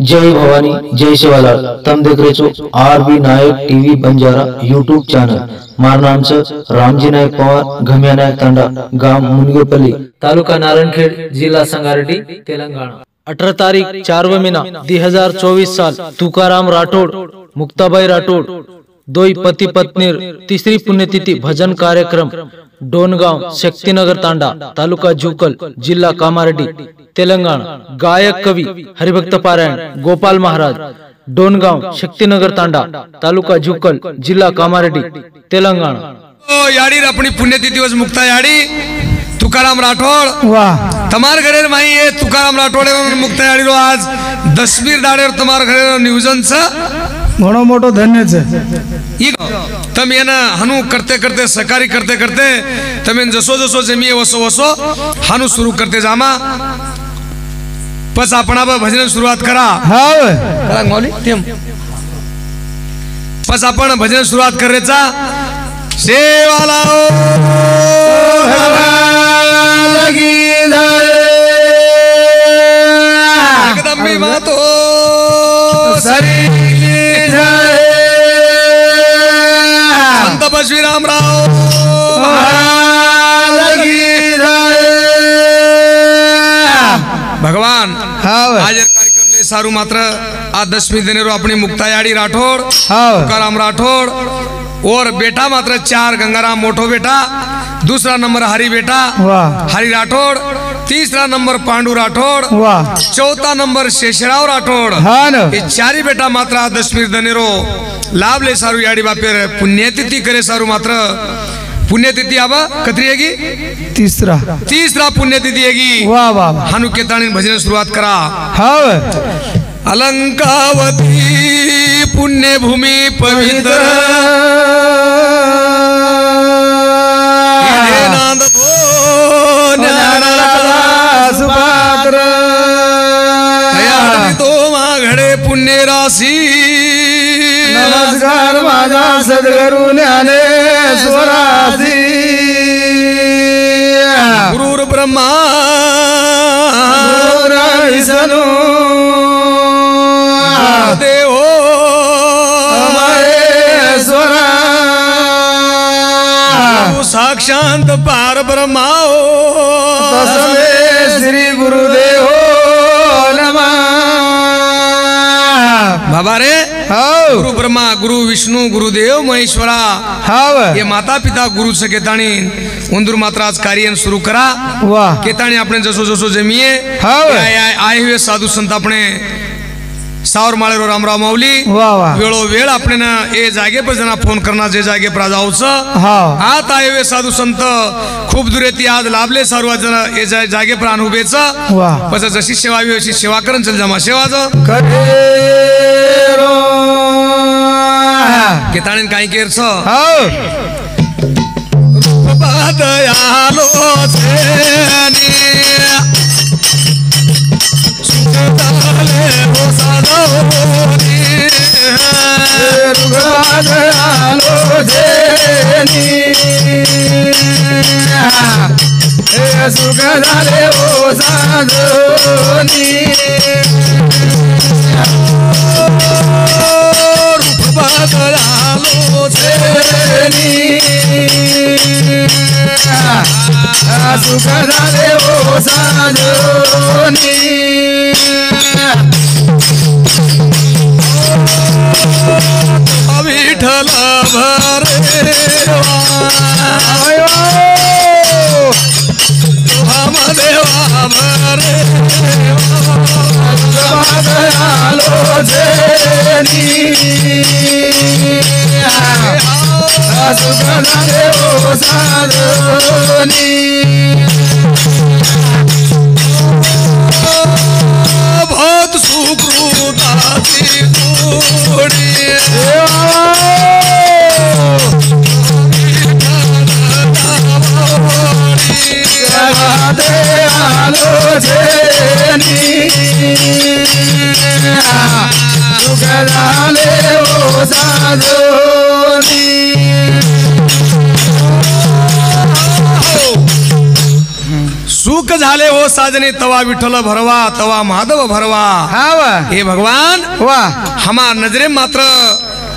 जय भवानी जय शिवालाल। तम देख रहे छो आरबी नायक टीवी बंजारा यूट्यूब चॅनल। मार नाम छ रामजी नायक पवार, घमिया नायक तांडा, गाव मुनगेपल्ली, तालुका नारायणखेड, जिल्हा संगारेड्डी, तेलंगणा। 18 तारीख 4 महीना 2024 साल। तुकाराम राठोड, मुक्ताबाई राठोड, दोई पति पत्नीर तीसरी पुण्यतिथि भजन कार्यक्रम डोनगांव, शक्तिनगर तांडा, तालुका जुकल, जिल्हा कामारेड्डी, तेलंगणा। गायक कवि हरिभक्त पारायण गोपाल महाराज, डोनगांव, शक्तिनगर तांडा, तालुका जुकल, जिल्हा कामारेड्डी, तेलंगणा। याडी अपनी पुण्यतिथि दिवस मुक्ता याडी तुकाराम राठोड। वाह तमार घरे माई ये तुकाराम राठोड एवं मुक्ता याडी रो आज 10वीर दाडेर तमार घरे नियोजन छ घणो मोटो धन्य छे। तम येना हनु करते करते सहकारी करते करते तमें जसो जसो जमीए वसो वसो हनु सुरू करते जामा। पस आपण भजन सुरुवात करा। हाव करा मौली तेम पस आपण भजन सुरुवात करायचा। सेवाला लगी एकदम मी मातो सरी संत श्रीरामराव भगवान। हाव आज कार्यक्रम ले सारू मात्र आज 10वीं दिन रो अपनी मुक्ता याडी राठोड, हाव तुकाराम राठोड और बेटा मात्र 4 गंगाराम मोठो बेटा, दूसरा नंबर हरि बेटा वाह हरि राठोड, तीसरा नंबर पांडू राठोड, वाह चौथा नंबर शेषराव राठोड। हाँ न ये चारी बेटा मात्र आज 10वीं दनेरो लाभ ले सारू याडी बापेर पुण्यतिथि करे सारू मात्र पुण्यतिथि आबा कतरी हेगी तीसरा पुण्यतिथि हेगी। वाह वाह हनु केताणी भजन सुरुवात करा। हाव अलंकावती पुण्य भूमि पवित्र नांद सुपात्र तो माघडे पुण्य राशी। नमस्कार माझा सद्गुरु ज्ञानेश्वरासी। गुरुर ब्रह्मा विष्णु देव महेश्वरा साक्षात पार ब्रह्मा तस्मै श्री गुरुदेव नमः। बाबा रे हाव गुरु ब्रह्मा गुरु विष्णु गुरुदेव महेश्वरा हाव ये माता पिता गुरु से केताणी उंदूर मात्र आज कार्य शुरू करा। वाह केताणी अपने जसो जसो जमीए हाव आए हुए साधु संत अपने सावर माळेरो रामराव माऊली वाह वाह वेळो वेळ आपने ना ए जागे पर जना फोन करना जे जागे पर जाऊच। हाव आत आए हुए साधु संत खूप दुरेती आज लाभले सारू जन ए जागे पर अनुभवेच। वाह पस जशी सेवा हवी अशी सेवा करन चल जमा सेवाज करेरो केताणी काही केरच हाव दयालो छेनी सुखदाले हो साधोनी रुगरालो जेनी हे सुख झाले ओ साधोनी। रूप बदलालो छेनी सुख झाले ओ साधोनी। विठ्ठल भरे देवा भरे आलो जेनी सुख झाले ओ साधोनी। बहुत सुकृताची जोडी आलो जेनी सुख झाले ओ साधोनी। सुख झाले हो साजने तवा विठ्ठल भरवा तवा माधव भरवा। हाव हे भगवान वाह हमार नजरे मात्र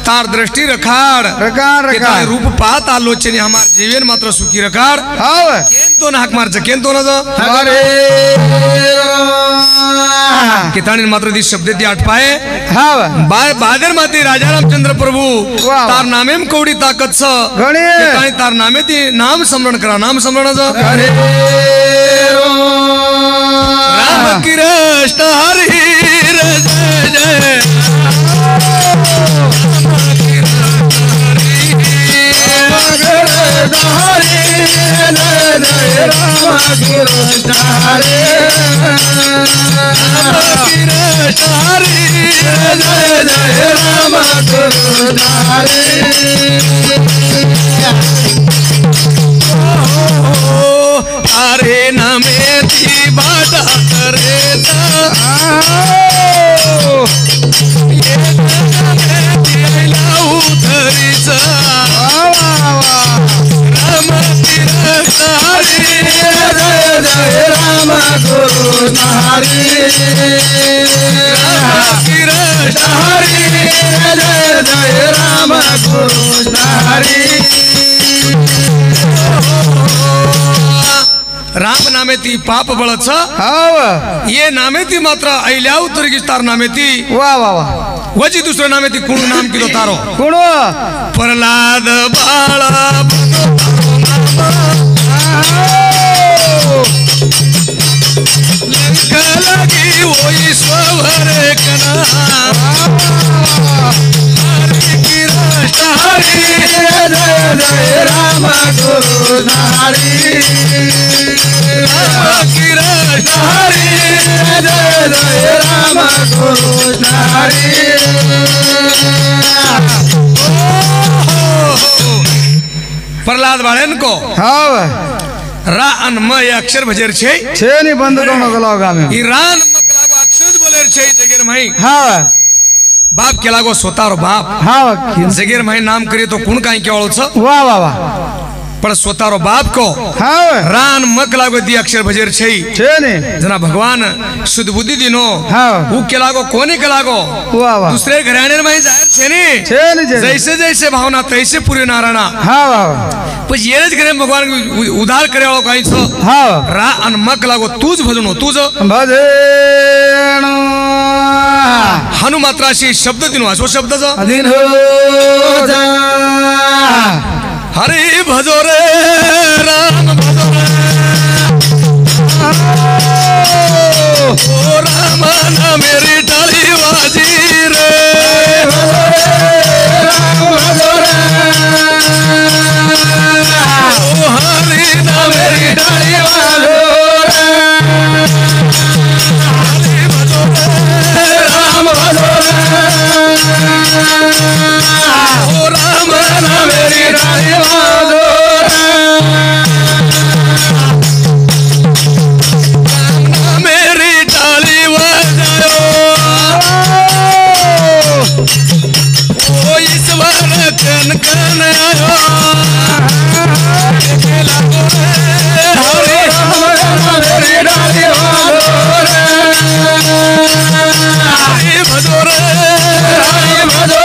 तार दृष्टि रखाड़ रकार के तार रूप पात आलोचने हमार जीवन मात्र सुखी रखाड़। हाव तो ना हक मारच केन तो ना हरे कितानी मात्र दी शब्द ती आठ पाए। हाव बादर माती राजा रामचंद्र प्रभु वाह। तार नामे में कवडी ताकत छ गणे कितानी तार नामे ती नाम स्मरण करा नाम स्मरण हरे राम कृष्ण हरि जय जय अरे नमे ती बाटा करे उधरीच राम कृष्ण हरी राम कृष्ण हरी कृष्ण हरी जय राम कृष्ण हरी राम नामे ती पाप बळच हाव ये नामे ती मात्र ऐल्या उतरगी तार नामे ती वाह वाह वाह वजी दुसरं नामे ती कोण नाम किलो तारो कोण प्रल्हाद बाळा लंका लगी वो ईश्वर कना हरि कृष्ण हरि जय राम कृष्ण हरी राम कृष्ण हरि जय राम कृष्ण हरी प्रल्हाद बाळन को हाव रा अन म ये अक्षर भजर छे छे नि बंद करणं गलाव गामे ईरान मकलागो अक्षर बोलेर छे जगेर माई हाव बाप केला गो स्वतारो बाप हाव जगेर माई नाम करे तो कोण काय केवळो छ वाह वाह वाह पण स्वतारो बाप को हाव रान मक लागो दी अक्षर भजर छे छे नि जना भगवान शुद्ध बुद्धि दिनो हाव हु केला गो कोणी केला गो वाह वाह दुसरे घराणे माई जाहीर छे ने छे नि छे जैसे जैसे भावना तैसे पूरे नारायणा हाव हाव पण येच घरे भगवान उधार करे वाळो काही छो हाव रा अन मक लागो तूच भजनो तूच भजन हनु मात्राशी शब्द दिनो असो शब्दचा अधीन हो जा हरे भजो रे राम भजो ओ राम ना मेरी डाली बाजी रे ओ हरि ना मेरी डाली बाजो हरि भजो रे राम भजो ओ राम ना मेरी डाली बाजो मेरी डाली बजायो ओ ईश्वर कन कन आयो मेरी डाली हरि भजो रे भजो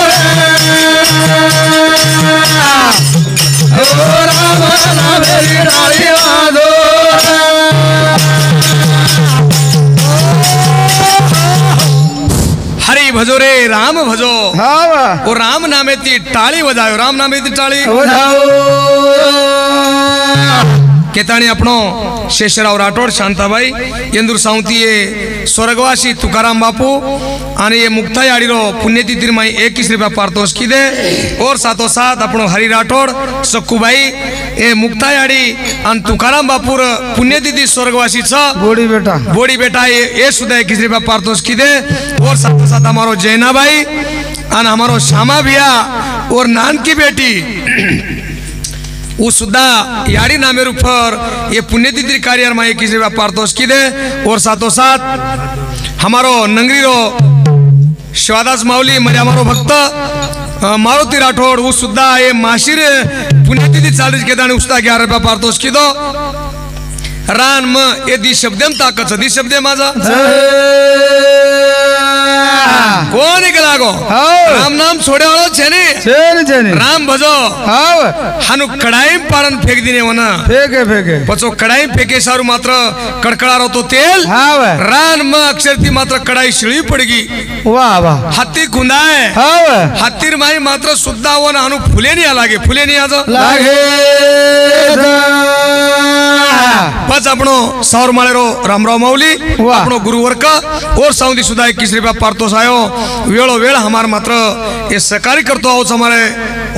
राम मेरी डाली बाजो हरि भजो रे राम भजो हाव ओ राम नामे ती टाळी बजायो राम नामे ती टाळी केताणी आपणो शेषराव राठोड शांताबाई येंदूर सावंती स्वर्गवासी तुकाराम बापू आणि ये मुक्ता याडीरो पुण्यतिथि माई 21 रुपया पारतोष की दे और साथों साथ अपनो हरि राठोड सक्कूबाई ये मुक्ता याडी आणि तुकाराम बापूर पुण्यतिथि स्वर्गवासी छ बोड़ी बेटा ये सुधा 21 रुपया पारतोष की दे और साथों साथ हमारो जैना भाई और हमारो श्यामा भैया और नानकी बेटी वो सुद्धा याडी नामे ऊपर ये पुण्यतिथि कार्य में 21 रुपया पारतोष की दे और साथों साथ हमारो नंगरी रो शिवादास माऊली म्हणजे हमारो भक्त मारुती राठोड वो सुद्धा ये माशिर पुण्यतिथि चालीस के दाने उसका 11 रुपया पारतोष की दो रान म ये दी शब्देम ताकच दी शब्दे माझा कोण लागो राम नाम छोड़े वालो छेने छेने छेने राम भजो हाव हानु कड़ाई पारन फेक दिने वना फेके फेके पचो कड़ाई फेके सारू मात्र कड़कड़ा रो तो तेल हाव रान म अक्षरती मात्र कड़ाई शिळी पडगी वाह वाह हत्ती खुंदाय हाव हत्तीर माई मात्र सुद्धा वन हानु फुले नहीं लागे फुले नहीं आज लागे पच आपणो सावर माळेरो रामराव माऊली आपणो गुरुवर्ग और साउंदी सुद्धा 21 रुपया पारतोस आयो वेळो वेळ हमार मात्र ये सहकारी करतो आहोत हमारे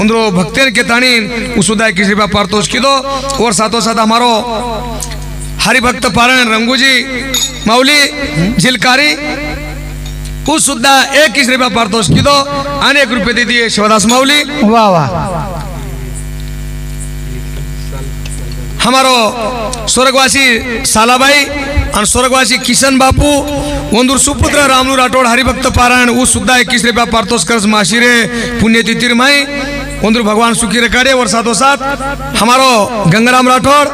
उंदरो भक्तेन के ताणी उसुदा 21 रुपया पारतोस किदो और साथो साथ हमारो हरिभक्त पारायण रंगूजी माऊली झिलकारी उस सुद्धा 21 रुपया पारतोस किदो आणि 1 रुपये दे दिए शिवदास माऊली वाह वाह हमारो स्वर्गवासी सालाबाई और स्वर्गवासी किशन बापू वंदूर सुपुत्र रामलू राठोड हरिभक्त पारायण उ सुद्धा 21 रुपया पारतोस कर्ज माशिरे पुण्यतिथि माई वंदूर भगवान सुखी रखाड़े और साथों साथ हमारो गंगाराम राठोड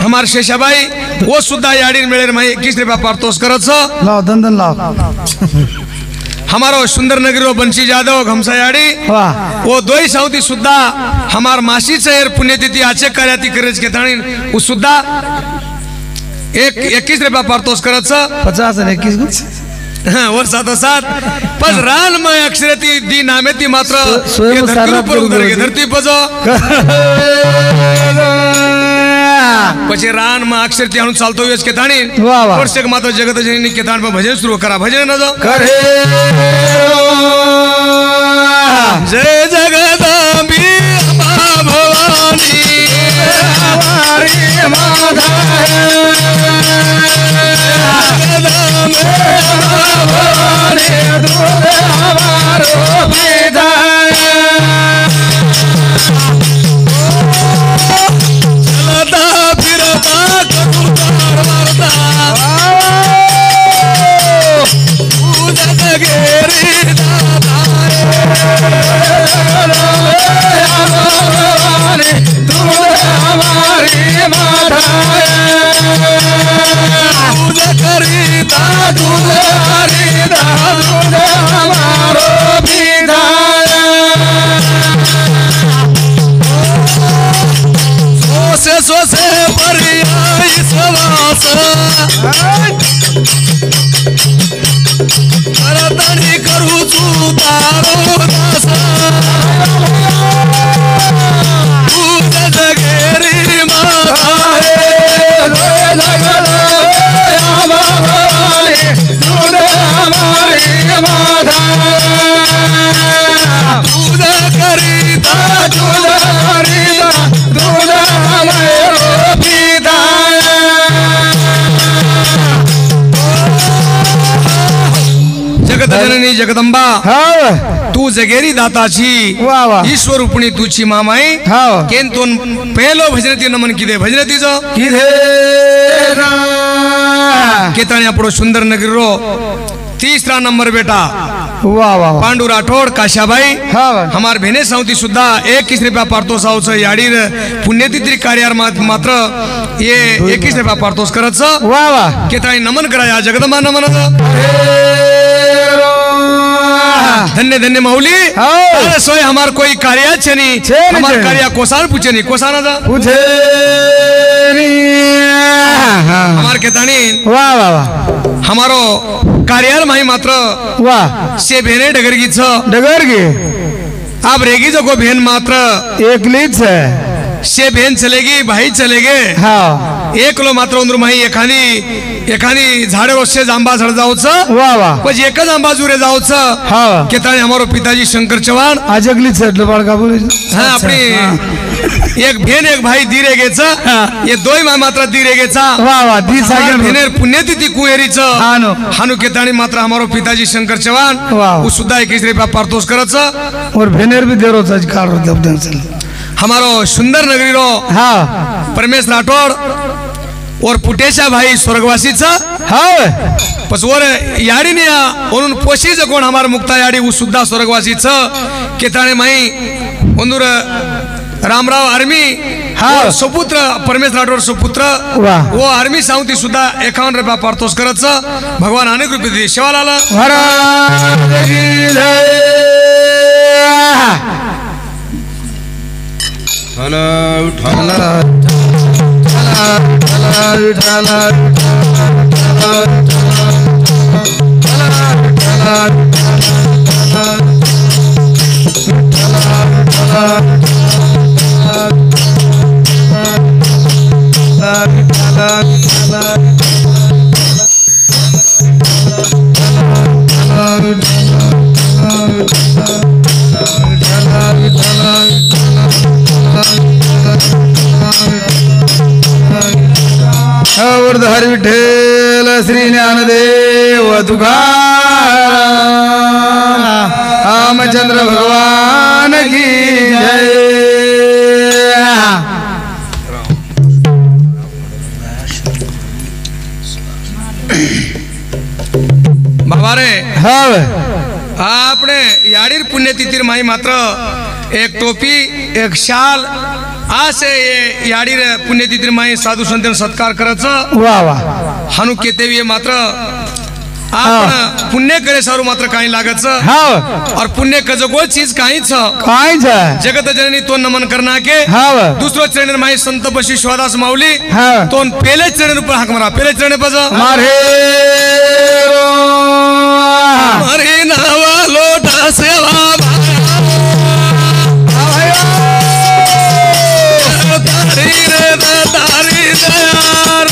हमार शेषाबाई वो सुद्धा याडी मेळेर माई 21 रुपया पारतोस करत लाव दंदन लाव हमारो सुंदर नगरी बंशी जाधव घमसायाड़ी वो दोई साउदी सुद्धा हमार मासी शहर पुण्यतिथि आचे कार्याती करेज के ताणी उ सुद्धा 21 रुपया पारतोस करत 50 आणि 21 और साथो साथ पस रान में अक्षरती दी नामेती मात्र स्वयं धरती उतर के धरती पजो पछे रान में अक्षरती हनु चालतो वेच के ताणी वर्षक मात्र जगत जननी के ताण में भजन शुरू करा भजन न जो करे जय जगदम्बी भवानी हमारी माता भवानी दूध हमारो पिता चलता फिरता कबूतर मरता पूजन गेरी भवानी दूध हमारी माता दूध खरीदा दूध हरीदा दूध हमारो पिता सोसे परियाई सवास करतनी करू तू तारो दास दूध जगेरी माता दूध हमारी माता दूध खरीदा दूध हरीदा दूध हमारो पिता जगत जननी जगदंबा हाव तू जगेरी दाताची वाह वाह ईश्वर उपणी तुची मामाई हाव केंतून पहिलो भजनती नमन किदे भजनतीचो किधे केताणी आपणो सुंदर नगरीरो 3रा नंबर बेटा वाह वाह पांडू राठोड काशाबाई हाव हमार भेने सावती सुद्धा 21 रुपया पारतोस आवच याडीर पुण्यतिथि कार्यार मात्र ये 21 रुपया पारतोस करत वाह वाह केताणी नमन करा या जगदंबा नमन धन्य धन्य माऊली अरे सोय हमार कोई कार्य छनी हमार कार्य कोसान पूछे नहीं कोसान जा पूछे हमार केताणी वाह वाह वाह हमारो कार्याल माही मात्र वाह से भेने डगरगी छ डगर गे अब रेगी जो को भेन मात्र एकलीच है से भेन चलेगी भाई चलेगे हाँ एक लो मात्र उंदर माही एखादी झाडे रोजचे जांबा झड जाऊच वाह वाह पण एकच आंबा जुरे जाऊच हाँ केताणी हमारो पिताजी शंकर चव्हाण आज एकलीच है बाळका बोली हाँ अपनी एक भेन एक भाई दीरे गेच ये दोय मात्र दीरे गेचा वाह वाह दी सागर भेनेर पुण्यतिथि कुहेरीच हानो हानु केताणी मात्र हमारो पिताजी शंकर चव्हाण वाह वो सुद्धा 21 रुपया पारतोस करच और भेनेर भी देरो आज कार दबदन चल हमारो सुंदर नगरी रो हाँ परमेश राठोड और पुटेशा भाई स्वर्गवासी हाँ पसवर याडी ने उन पोशी जो कोण हमार मुक्ता याडी वो सुद्धा स्वर्गवासी केताणे माई उंदूर रामराव आर्मी और सुपुत्र परमेश राठोड सुपुत्र वाह. वो आर्मी सावती सुद्धा 51 रुपया पारतोष करत भगवान अनेक रुपये दे शेवाला महाराज की जय. हरी विठ्ठल श्री ज्ञानदेव तुकाराम रामचंद्र भगवान की जय. बाबा रे हाँ आपने याडीर पुण्यतिथीर माई मात्र एक टोपी एक शाल असे ये याडीर पुण्यतिथीर माई साधू संत सत्कार करायचं वाह वाह. हानू केतेवी मात्र आपण पुण्य करे सारू मात्र काही लागत हाँ और पुण्य कजगो चीज काहीच काय जगत जननी तो नमन करना के हाँ दुसरो चरण माई संत बशी शिवादास माऊली हाँ तो पहले चरण पर हाक मारा पहले चरण पर मारे हरे नावा लोटा सेवा तारी रे तारी दयार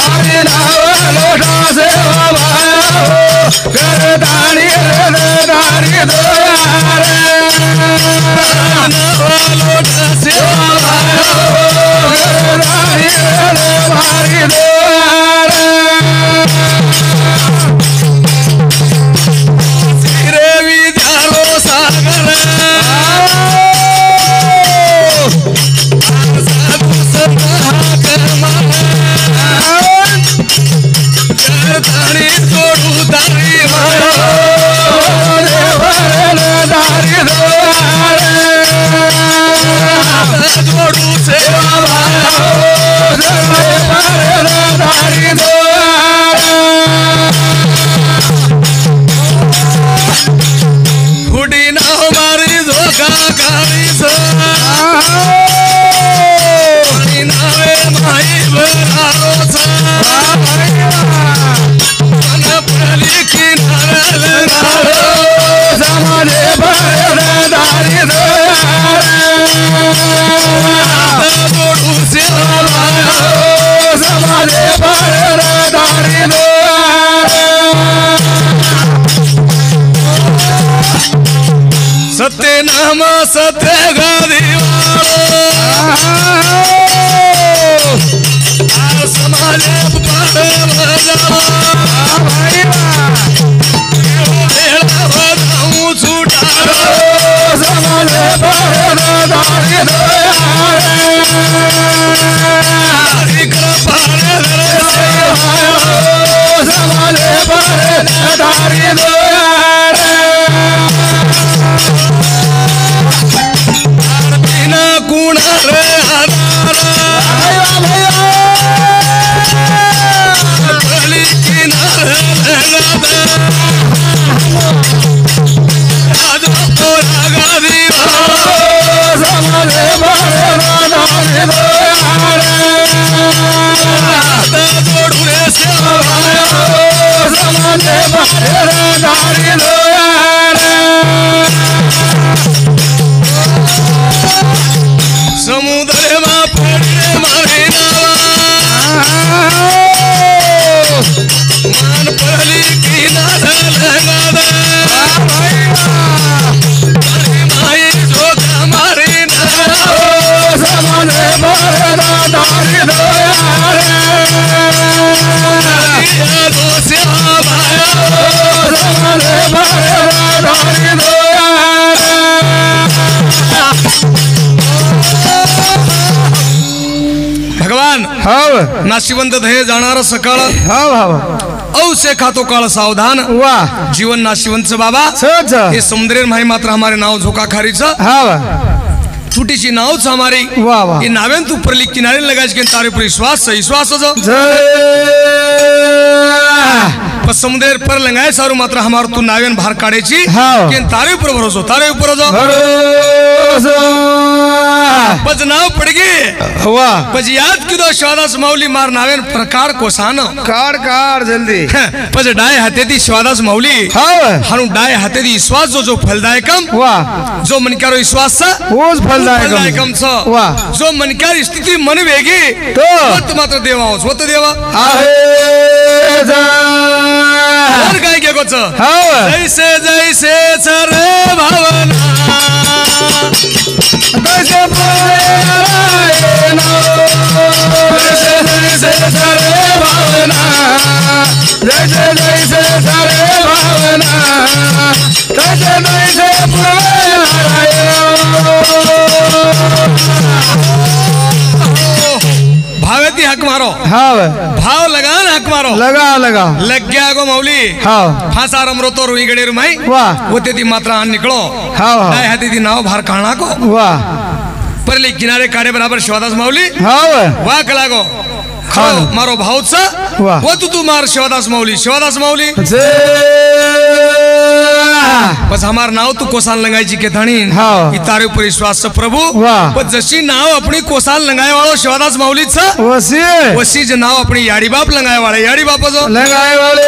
हरे नावा लोटा सेवा कर दानी रे दानी दयार नावा लोटा सेवा कर दानी रे दानी दयार रे विद्यालो सागर साधु सदा कर्मा तारी जोडू तारी जोडू सेवा फुडी नाव मारी झोका काढीस आणि नावे माई भरारोस मन पडली किनारल समाने दारी जोडू सेवा समाने दारी सत्य नाम सत्य गादी समाले कुणा रे पली किनार गादी जोडू रे समुद्र मा पडले मारे नावा मान पडली किनार माई जोगा मारे भगवान नाशिवंत ध्येय जाणार सकाळ औसे खातो काळ सावधान वाह जीवन नाशिवंत बाबा सच ये समुद्रेर माही मात्र हमारे नाव झोका खारीच छोटी सी नाव छ हमारी वाह वाह ये नावेन तू परली किनारे लगाइस के तारे पर विश्वास से विश्वास हो पर समुद्र पर लगाए सारू मात्र हमार तू नावेन बाहर काढे छी हाँ। के तारे ऊपर भरोसा तारे ऊपर हो पज नाव पड़ गई वाह पज याद की दो श्वादास माऊली मार नावेन प्रकार को सानो कार जल्दी पज डाय हाते दी श्वादास माऊली हाँ हनु डाय हाते दी विश्वास जो फलदायकम वाह जो मनकारो विश्वास सा ओज फलदायकम छ वाह जो मनकार स्थिति मन वेगी तो वत मात्र देवा हो वत देवा आहे जा और काय के गोच हाँ जैसे जैसे चरे भावना कैसे जैसे सारे भावना जैसे सारे भावना कैसे भावेती हक मारो हाँ भाव लगा ना हक मारो लगा लग गया गो मौली हाँ फांसा रमरो तो रुई गड़े रुमाई वाह वो तेती मात्रा आन निकलो हाँ डाय हाथी दी नाव बाहर कहना को वाह परली किनारे काड़े बराबर शिवादास माऊली हाँ वाह कलागो खरो मारो भाव सा वाह वो तू मार शिवादास माऊली बस हमार नाव तू कोसाल लगाई जी के धनी हाँ। तारे ऊपर विश्वास से प्रभु वाह। बस जशी नाव अपनी कोसाल लगाए वालो शिवादास माऊली सा वसी जो नाव अपनी याड़ी बाप लगाए वाले याड़ी बाप जो लगाए वाले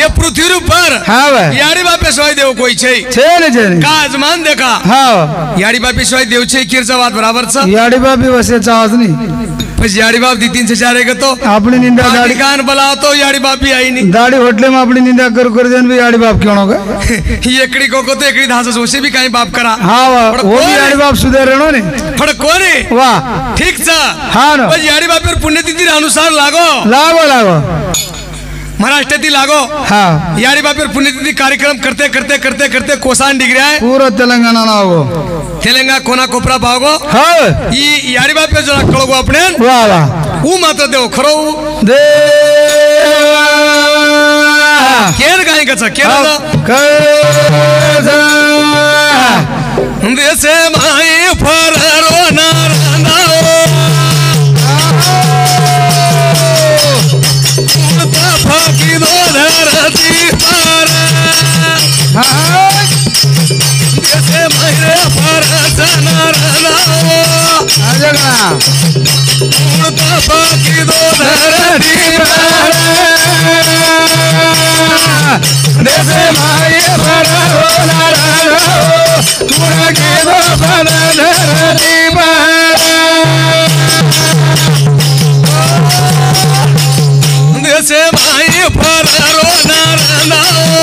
ये पृथ्वी पर हाँ याड़ी बापे सोई देव कोई छे का आजमान देखा हाँ याड़ी बापे सोई देव छे किरचावाद बराबर छ याडी बापी वसे चावत नहीं बस याड़ी बाप दी 3 से 4 के तो अपनी निंदा दाढ़ी कान बलाओ तो याड़ी बाप भी आई नहीं दाढ़ी होटले में अपनी निंदा कर देन भी याडी बाप क्यों होगा ये एकड़ी को तो एकड़ी धासा सोचे भी कहीं बाप करा हाँ वाह वो भी याडी बाप सुधेरणो ने फड़ कोने वाह ठीक छ हाँ न बस याड़ी बाप पुण्यतिथि अनुसार लागो लागो महाराष्ट्र लागो हाँ याड़ी बाप पुण्यतिथि कार्यक्रम करते करते करते करते कोसान डिग रहा है पूरा तेलंगाना ना होगो तेलंगा कोना कोपरा पाओगो हाँ ये याड़ी बाप जो कळगो अपने वाह वाह वो मात्र देव खरो दे केर गाय कचा केर देसे माई फररो नारनाओ फाकी दो धरती पर देसे माई फरस नारनाओ फाकी दो धरती पर देसे माई फररो नारनाओ के दो धरती देसे माई फररो नारनाओ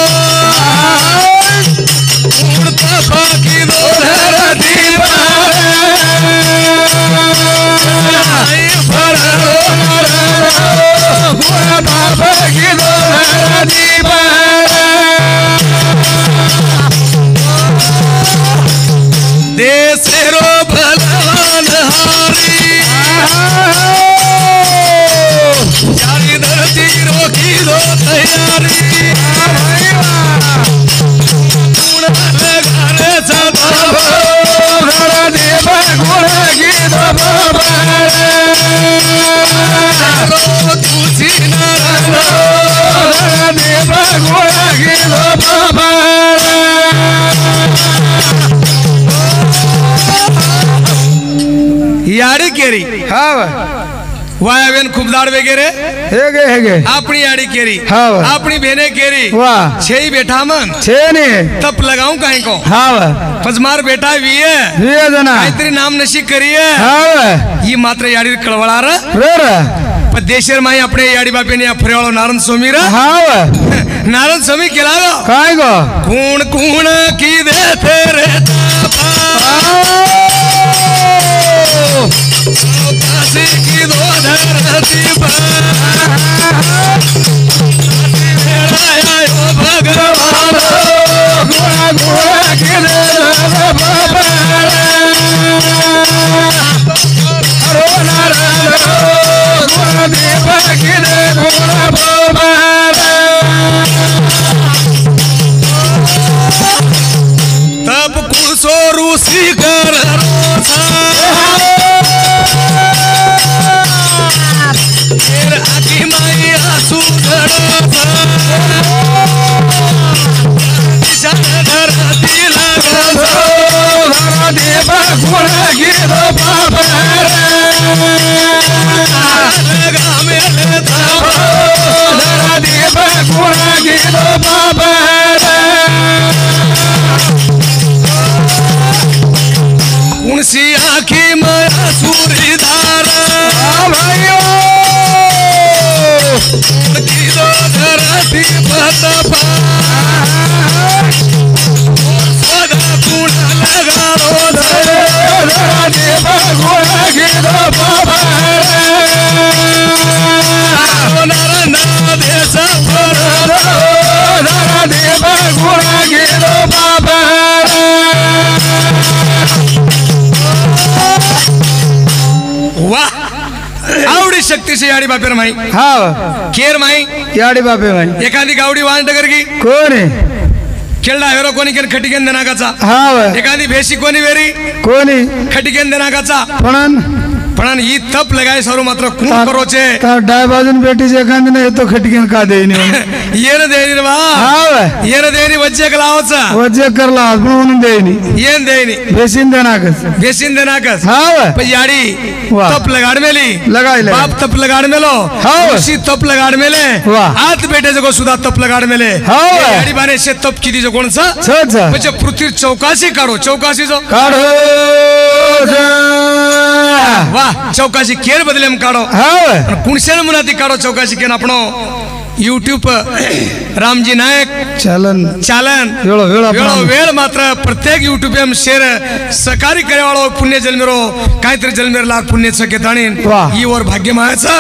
उड़ता फाकी दो धरती माई फररो नारनाओ उड़ता फाकी दो धरती देसेरो बलवान हारी यारी धरती रोकी दो तैयारी घरे तुझी याडी केरी हाँ वायावेन खुबदार वगैरे हेगे अपनी याडी केरी हाँ अपनी बहने केरी वाह छे बैठा मन छे ने तप लगाऊं कहीं को हाँ पजमार बेटा भी है ये जना तेरी नाम नशी करी है हाँ ये मात्र याडी कळवळा रे पर देशर माई अपने याडी बापे ने फरेवाळो नारायण स्वामी रा हाँ नारायण स्वामी केला गो काय गो कूण कूण की दे तेरे काशी की दो धरती पर भगवान तब कुसो ऋषि कर आखी माई आसू धरती लगा देव गुण गीत बाबा देव गुण गीत बाबा उनसी आखी माया सूरीदार भाइयों गीतो धरती पतपा सदा गुण लगाओ देव गुण गीत बाबा देश देव गुण गीत बाबा वाह आवडी शक्तीची याडी बापेर माई हा केर माई याडी बापे भाई एखादी गावडी वांट करगी कोण आहे खेळडा हेरो कोणी केन खटिकेन देनाकाचा हा एखादी भेशी कोणी वेरी कोणी खटिकेन देनाकाचा पण पण ही तप लगाय सरू मात्र कोण करोचे डाय बाजून बेटी जे एखादी नाही तो खटकीन का देईन येन देनी रे बा हा येन देनी वच्चे लावचा वजे करला म्हणून देईनी येन देनी बेसिन देनाकस बेसिन देनाकस हा पण याडी वाह. तप लगाड मेली लगायले. बाप तप लगाड मेलो हाव. ऋषी तप लगाड मेले वाह. आत बेटे जगो सुद्धा तप लगाड मेले हाव. याडी बाने शे तप किती जो कोणचा छछ म्हणजे पृथ्वी चौकाशी काढो चौकाशी जो काढ वाह चौकाशी केर बदलेम काढो हा कुणसेन मुनाती काढो चौकाशी केन आपणो यूट्यूब रामजी नायक चलन चालन वेळो वेळ वेळो वेळ मात्र प्रत्येक युट्यूब शेअर सकारी करेवाळो पुण्य जन्मेरो काहीतरी जन्मेर लाख पुण्यचं केताणीन वाह. ही वर भाग्य मायाचा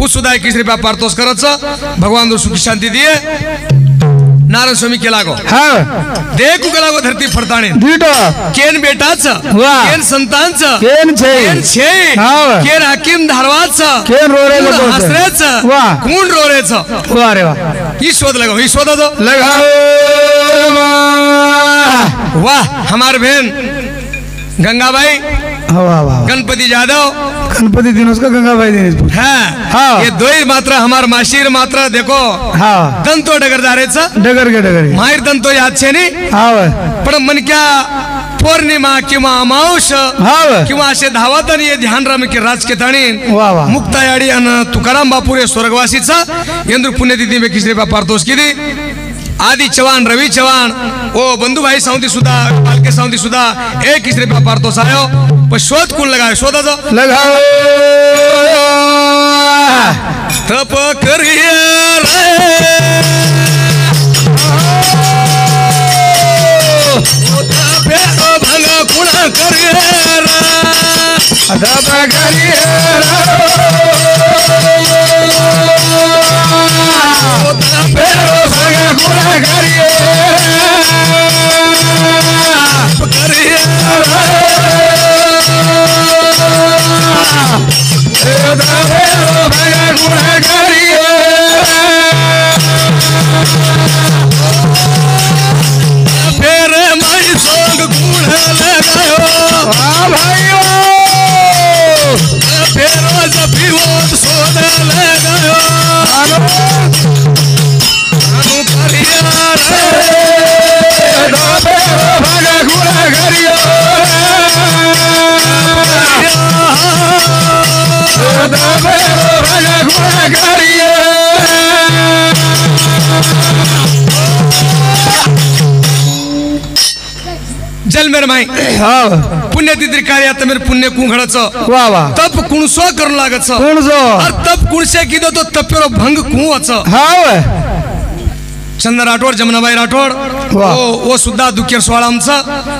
उ सुद्धा 21 रुपया पारतोष करायचं भगवान सुखी शांती दिए नारायण स्वामी केला गो हा देखू केला गो धरती फडताणी दीट केन बेटाचं वाह. केन संतांचं केन छे केन छे हाव. केन हाकीम धारवाचं केन रोरे कोण लोक हसरेचं वाह. कोण रोरेचं वा रे वा ही शोध लगाओ ही शोधा लगाओ वाह हमार बहन गंगाबाई वाह वाह गणपति यादव गणपति दिनोस का गंगाबाई दिनेश हाँ हाँ. ये दो ही मात्र हमार माशीर मात्र देखो हा दंतो डगर जा रहे डगर के माहिर दंतो याद छे नी हा पण मन क्या पौर्णिमा किंवा अमावश हा किंवा असे धावतन ये ध्यान राम की राज के ताणी वाह वाह मुक्तायाडी आणि तुकाराम बापूरे स्वर्गवासीचा यंद्र पुण्यतिथी में किसरे पारतोष किती आदि चव्हाण रवि चव्हाण ओ बंधु भाई सावंती सुद्धा पालके सावंती सुद्धा एक किसरे पारतोष आयो पण शोध कोण लगाय शोधाचं लगाओ तप करिए रे तपे भंग कुणा करिए रे दब करिए तपे भगा गुना करिए करिए भगा गुना करिए फिर मई सोंग गुण लगायो भाइयों फिर जपीवत सोद लगायो अनु करिए रे भगा गुना करिए भगा गुना करिए जल मेरे माई हाँ पुण्यतिथी कार्य मेरे पुण्य कुंघड़चं वाह वाह तप कुणसो करू लागचं कोण जो और तप कुणसे किदो तो तपेरो भंग कुंवाचं हाँ चंद्र राठोड जमुनाबाई राठोड वाह. वो सुद्धा दुःखेर सोहळा आमचा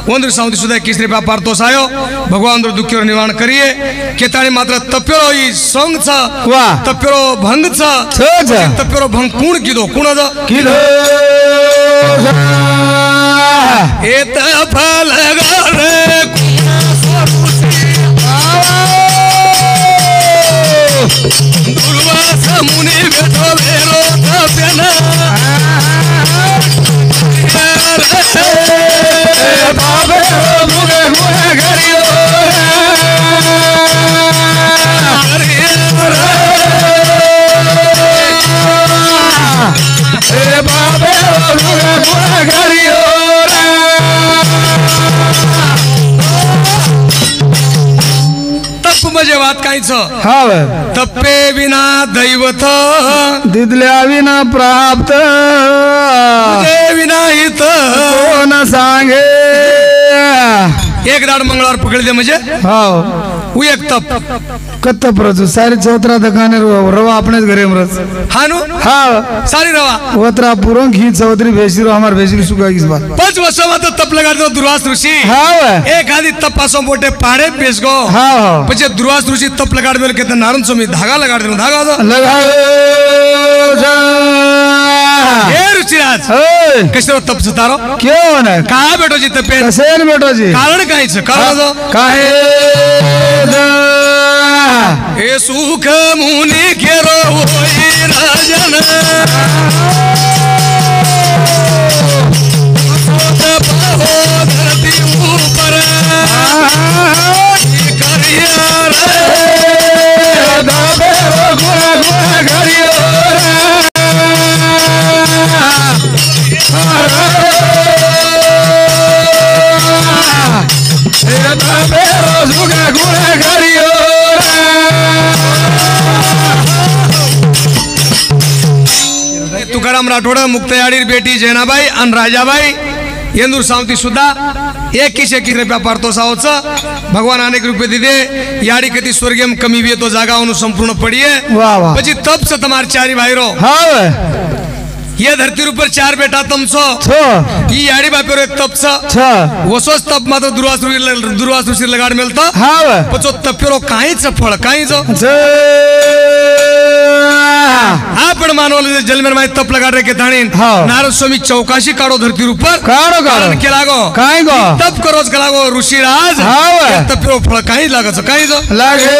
वंद्र सावंती सुद्धा 21 रुपया पारतोस आयो भगवान दुःखेर निवारण करिये केताणी मात्र तपेरो ही सोंगचा वाह. तपेरो भंगचा छछ. तपेरो भंग कुण किदो कुणाचा किलो ए तफल रे दुर्वास मुनी बेठो भेरो तपेना बाबे मुगे बात काहीच हाव तप्पे विना दैवत दिदल्या विना प्राप्त तुझे विना हित कोण सांगे एक दाड मंगळवार पकडले म्हणजे हाव उ एक तप कत्त प्रजू सारी चौतरा दकाने रवा आपणेच घरे मरस हानु हाव सारी रवा वत्रा पुरं घी चौधरी भेसिरो हमार भेसिरो सुगा किस बात 5 वर्ष मात्र तप लगाडतो दुर्वास ऋषी हाव एखादी तपासो मोठे पाडे बेस गो हाव પછી दुर्वास ऋषि तप लगाड बेल के नारायण स्वामी धागा लगाड दे धागा दो लगा हे ऋषिराज ओय कशरो तप सुतारो क्यों न का बेटो जी तपे कसेन बेटो जी कारण काहीच कारण दो काहे हे सुख मुनी केरो होई राजन हो धरती ऊपर करिया रे दाबे गुना गुना घरियो रे दाबे गुना गुना घरियो तुकाराम राठोड मुक्तयाडी बेटी जैनाबाई आणि राजाबाई येंदूर सावती सुद्धा 21 रुपया पारतो सावच भगवान अनेक रुपये दिदे याडी कधी स्वर्गम कमी भी तो जागा संपूर्ण पड़िए वाह वाह પછી તપ છે તમાર ચારી ભાઈરો हाव ये धरती ઉપર 4 बेटा तमसो छो ई याडी बापेरो एक तप छ छ वसोस तप मात्र दुर्वास ऋषि लगाड मेलतो हाव पचो तपेरो काहीच फळ काहीच छ आपण मानवल जलमेर माय तप लगाड रे के धाणीन हाव. नारद स्वामी चौकाशी काढो धरती ऊपर काढो काढो के लागो काय गो तप करोज लागो ऋषिराज हाव. तपेरो फळ काही लागच काहीच लागे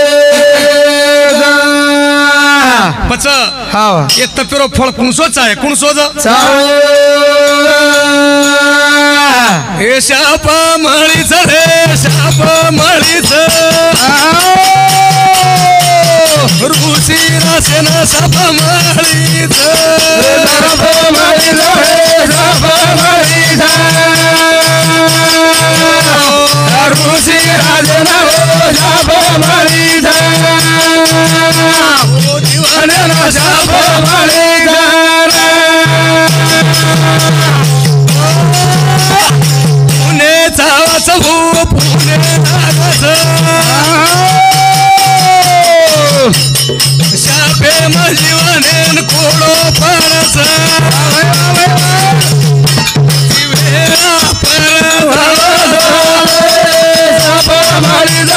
पच हाव ये तपेरो फळ कुणसोच आहे कुणसोज हे शाप मळीच रे शाप मळीच ऋषी रासेन शाप मळीच शाप मळीच शाप मळीच ऋषी रासेन शाप मळीच दिवाना शाप मळीच पुणे जावाच हो पुणे शापे मजीवनेन कोडो परस जीवेरा शाप मळीच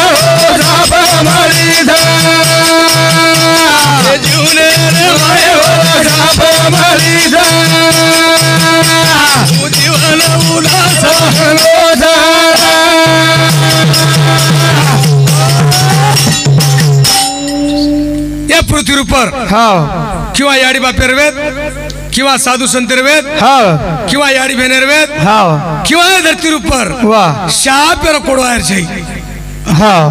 शाप मळीच जीवने रे शाप मळीच जीवन उल्हास या पृथ्वी ऊपर हाव किंवा याडी बापेर वेद किंवा साधू संतर वेद हाव किंवा याडी भेनेर वेद हाव किंवा या धरती ऊपर वाह शाप कोडो आयर छै हाव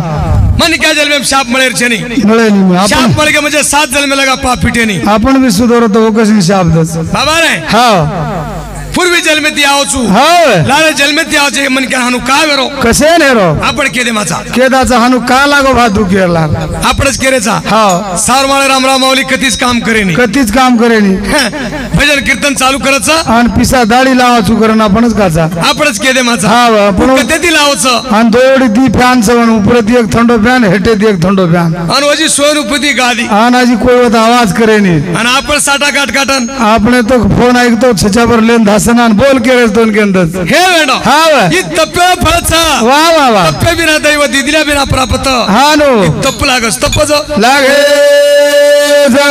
मन क्या जल में शाप मळेर छै नहीं मिळेल मी शाप आपण मळ के म्हणजे 7 जल में लगा पाप फिटे नहीं आपण बी सुधारतो हो कशी शाप दस बाबा रे हाव पूर्वी जल में दियाओ छु हाव लाले जल में दियाओ छे मन के हानु का वेरो कसे नेरो आपण केदे माचा केदाचा हानु का लागो भादू केरला आपणच केरेचा हाव सारमाळे रामराव माऊली कधीच काम करेनी कधीच काम करेनी भजन कीर्तन चालू करायचं आणि पिसा दाढी लावाचू करण आपणच काचा आपणच केदे माचा हाव आपण कधी लावचं आणि दोडी दी फॅन सवण उपरती एक थंडो फॅन हेटे दी एक थंडो फॅन आणि वजी स्वरूपती गादी आणि आजी कोळवत आवाज करेनी आणि आपण साठा काट काटन આપણે તો ફોન આઈતો છછાપર લેન ધાસનાન બોલ કેરે તોન કે અંદર हे वेणो हाव ही तप्पे फळचा वा वा वा तप्पे बिना दैव दिदिल्या बिना प्राप्त हानो तप्प लागस तप्पज लागे जा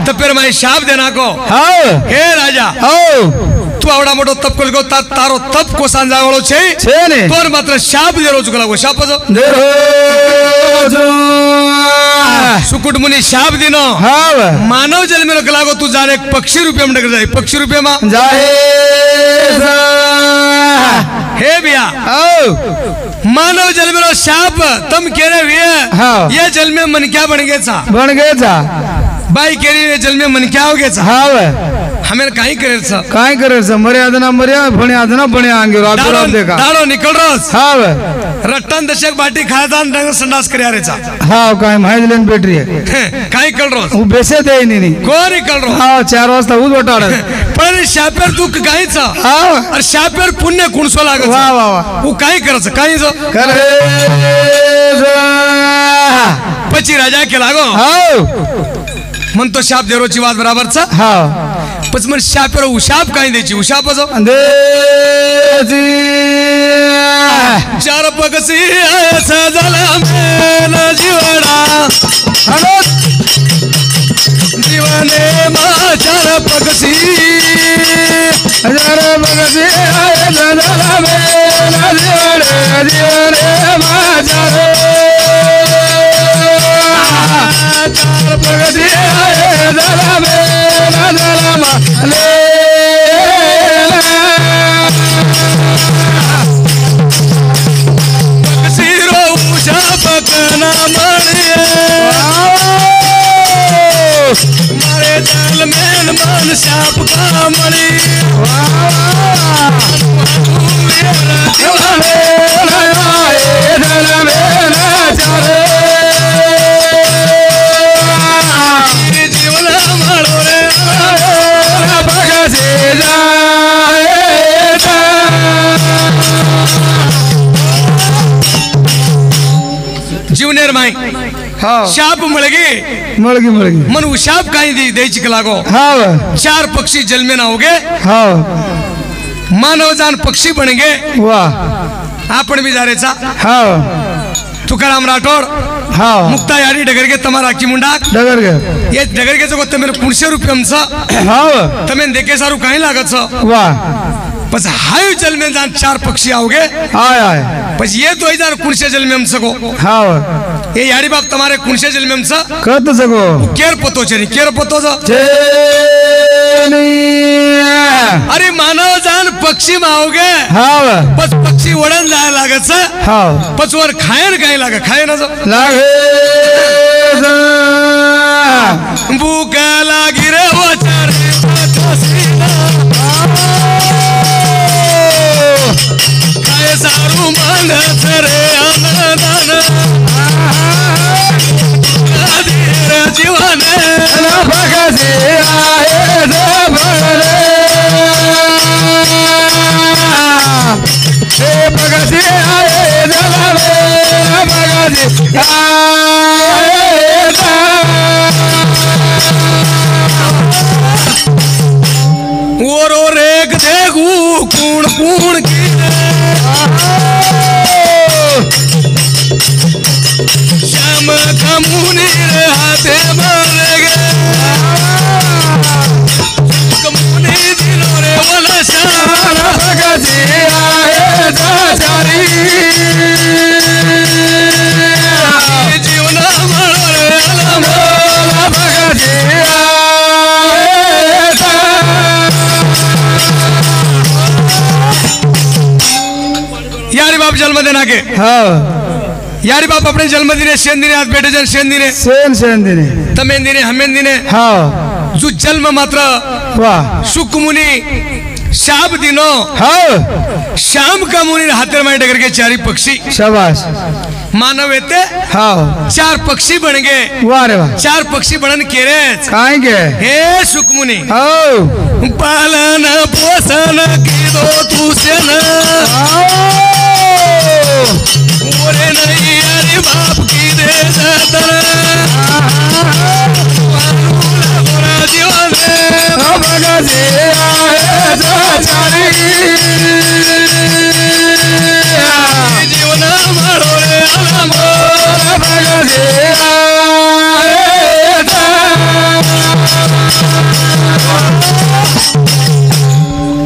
तप्पेर माई शाप देना को हाव हे राजा हाव तू आवडा मोठो तप कोल गो तारो तप को सांजावळो छे છે ને तोर मात्र शाप देरो चुकला गो शापज દેરો જો सुकुट मुनी शाप दिनो हाव मानव जन्म लागो तू जाने एक पक्षी रूपे में जाय पक्षी रूपे मा जाहे जा हे बिया हाव मानव जन्म शाप तम केरे वे हाव ये जन्म मन क्या बन गेचा बन गे जा बाई केरी ये जन्म मन क्या हो गेचा हाव हमें काही करायचं काय करायचं मर्यादा ना मर्यादा भण्या ना भण्या अंगे आप देखा दारो निकल रोज हाँ रट्टन दशक बाटी खायचा डंग संडास करायचा हाँ काय माहिती लेन बैटरी है काही कल रोज वो बेसे दे नहीं कोण निकल रोज हाँ 4 वाजता ऊस वटाड पण शापेर दुःख काहीच हाँ अरे शापेर पुण्य कुणसो लागत वाह वाह वाह वो काही करायचं काहीच करे पची राजा के लागो हाँ म्हणतो शाप देरोची वाद बराबरचा हाँ पच मन शापेर उशाप काही द्यायची उशापच अंदेजी चार पगसी सजला मेला जीवडा जीवने मा चार पगसी हजार बगसी सजला मेला जीवडा जीवने माझा चार बगसी सजला मेला जलमा ले मारे जाल में मन शाप का मणि जीवन मारो रे भगसे जाए जीवनेर माई हाँ शाप मळगे मळगी मळगी मन उशाप काही द्यायची का लागो हाँ चार पक्षी जल में ना होगे हाँ मानव जान पक्षी बनेगे वाह आपण भी जारेचा हाँ तुकाराम राठोड हाँ मुक्ता यारी डगरगे तमारा की मुंडा डगर गए ये डगरगे जो तमें 500 रुपये हाँ तमें देखे सारू काही लागत वाह बस हाय जल में जान चार पक्षी आओगे आय आय बस ये तो हजार कुणसे जल में हम सको हाँ ये यारी बाप तुम्हारे कुणसे जल में हम सा कत सको केर पतो चरी केर पतो जा अरे मानव जान पक्षी में आओगे हाँ बस पक्षी वडन जाय लागत सा हाँ बस वर खायन काही लागे खाय ना लागे भूक लागी रे वचारे काय सारू मानत रे अनदान जीवन भगसे आए भगसे आए भगसे ओरो रेग देखू कूण कूण की श्याम कमुनी रे हाथे मारे गे कमुनी दिलो रे वाला श्याम भगसे आए चारी जीवन मारो रे अलम भगसे यारी बाप जन्मदिन आगे हाँ यारी बाप अपने जन्मदिने शेंदिने आज बेटे जन शेंदिने सेन सेन दिने तमें दिने हमें दिने हाँ जो जन्म मात्र वाह सुख मुनी शाप दिनो हाँ श्याम का मुनी हाथे में डगर के चारी पक्षी शाबाश मानव येते हाँ चार पक्षी बन गए वाह रे वाह चार पक्षी बनन केरे काय के हे सुख मुनी हाँ पालन पोषण की दो तू से न ओरे नहीं यारी बाप की दे जतन जीवन भगसे आए चारी जीवन मारो रे अलम भगसे आए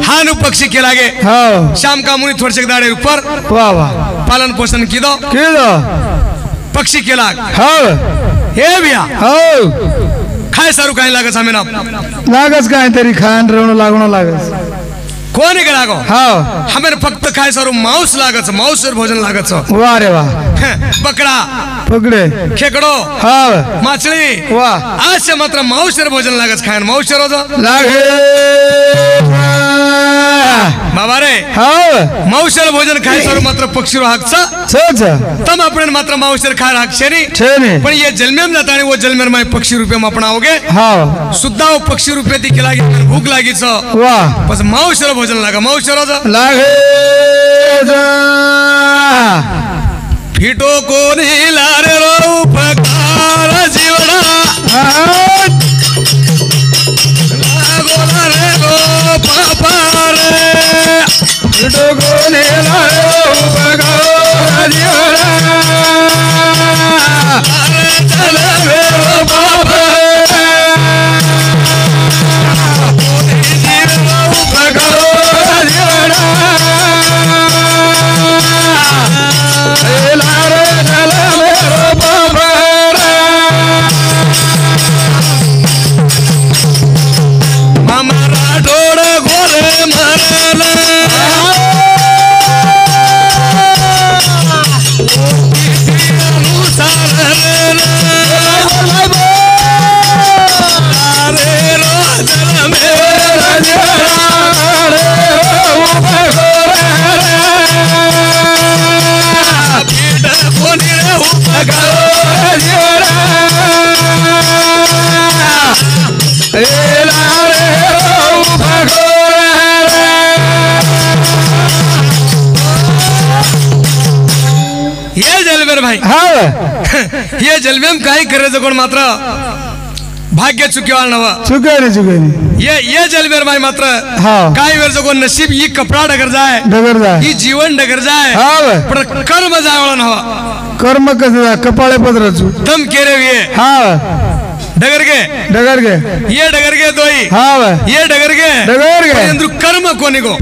हानु पक्षी के लागे हाँ शाम का मुनि थोड़े से दाड़े ऊपर वाह वाह पालन पोषण की दो किधो पक्षी के लाग हाँ हे भैया हाँ खाए सारू काही लागत हमें ना लागस काय तरी खान रवण लागण लागस कोणी लागो हाँ हमें फक्त खाय सर मांस लागच मांसर भोजन लागच वाह रे वाह बकरा पकड़े खेकडो हाँ माछली वाह आज से मात्र मांसर भोजन लागच खायन मांसर होतो लागे बाबा रे हाँ मांसर भोजन खाय सर मात्र पक्षी हक्क सच तम आपण मात्र मांसर खाय हक्क शनी छेने पण ये जन्मेम जाता आणि वो जन्मेर माय पक्षी रूपे में अपनाओगे हाँ सुद्धा वो पक्षी रूपे ती केला भूक लागीच वाह बस मांसर भोजन लागा मांसर होतो लागे फिटो कोणी लारे रो उपकार जीवना लागो लारे गो पापा रे फिटो कोणी लारे रो उपकार जीवना लारे चले मेरो पापा कोणी जीवना उपकार जीवना भाई हाँ ये जलवेम काही करायचं कोण मात्र भाग्य चुकीवाळ नवा चुके नहीं ये जलवेर भाई मात्र हाँ काही वेळचं कोण नशीब ही कपडा डगर जाय डगर जाय ही जीवन डगर जाय हाँ पण कर्म जावळ नवा कर्म कसं कपाळे पदराचू तम केरे ये हाँ डगर के ये डगर के दोई हाँ ये डगर के यंद्र कर्म कोणी गो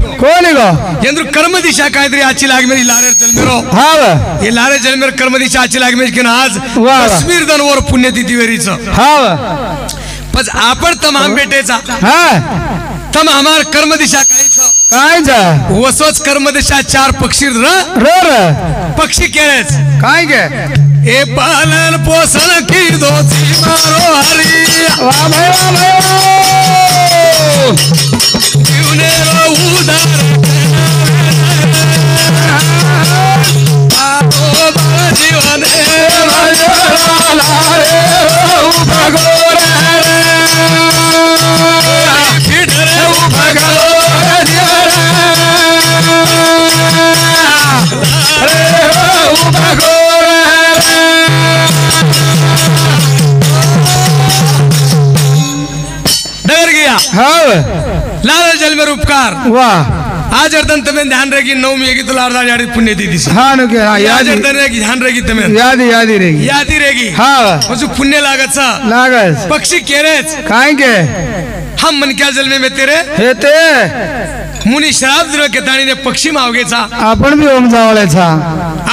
यंद्र कर्म दिशा काहीतरी आजची लाग मेरी लारे जलमेरो हाँ ये लारे जलमेर कर्म दिशा आजची लाग मेरी की आज वाह. कश्मीर दनवर पुण्यतिथी वेरीचं हाँ पण आपण तमाम बेटेचा हाँ तम हमार कर्म दिशा काही छ काय जा वसोच कर्म दिशा चार पक्षी र पक्षी केळेच काय के ए पालन पोषण की दोची मारो हरी वाह भाई जीवने रो उदार आओ बा जीवने डर गया हाँ लाल जल में उपकार वाह आज अर्दन तमें ध्यान रहेगी नवमी की तो लारदा यारी पुण्य दीदी से हाँ नुके हाँ आज याद अर्दन रहेगी ध्यान रहेगी तमें याद रहेगी याद ही रहेगी हाँ मजू पुण्य लागत सा लागस पक्षी केरेच काय के हम मन क्या जल में तेरे हेते मुनी शराब दिलो के ताणी ने पक्षी मावगेचा आपण भी ओम जावळेचा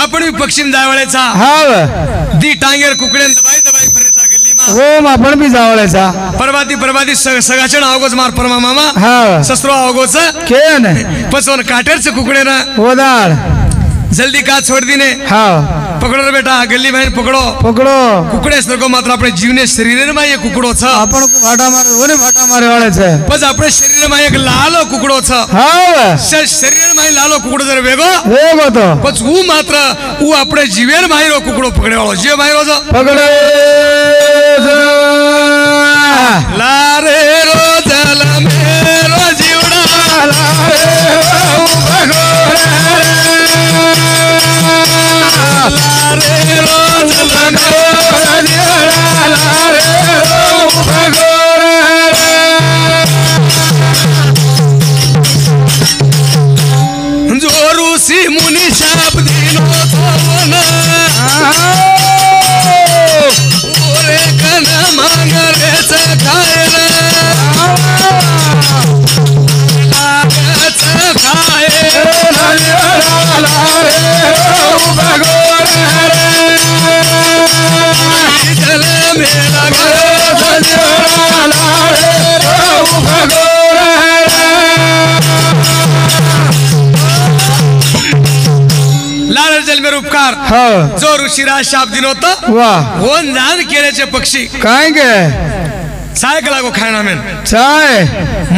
आपण भी पक्षी जावळेचा हाँ दी टांगेर कुकड़े दबाई दबाई फरेचा गल्ली मा ओम आपण भी जावळेचा परवाती सगाचण आवगोच मार परमा मामा हाँ ससरो आवगोच केन पसोन काटेरचे कुकड़े ना ओदार जल्दी का छोड़ दी ने हाँ पकड़ो रे बेटा गली बहन पकड़ो पकड़ो कुकड़े सर को मात्र अपने जीवने शरीर में ये कुकड़ो छ आपण को भाटा मारे ओने भाटा मारे वाले छे बस अपने शरीर में एक लालो कुकड़ो छ हाँ शरीर में लालो कुकड़ो जर वेगो वेगो तो बस वो मात्र वो अपने जीवेर माहिरो कुकड़ो पकड़े वालो जीव माहिरो छ पकड़े लारे रो जल मेरो जीवड़ा लारे रो जो ऋषि मुनि शाप दिनो तो ओरे कन मांग रे खाए हो जो ऋषीराज शाप दिन होता वा होन जान केल्याचे पक्षी काय गे चाय लागो खायना मेन चाय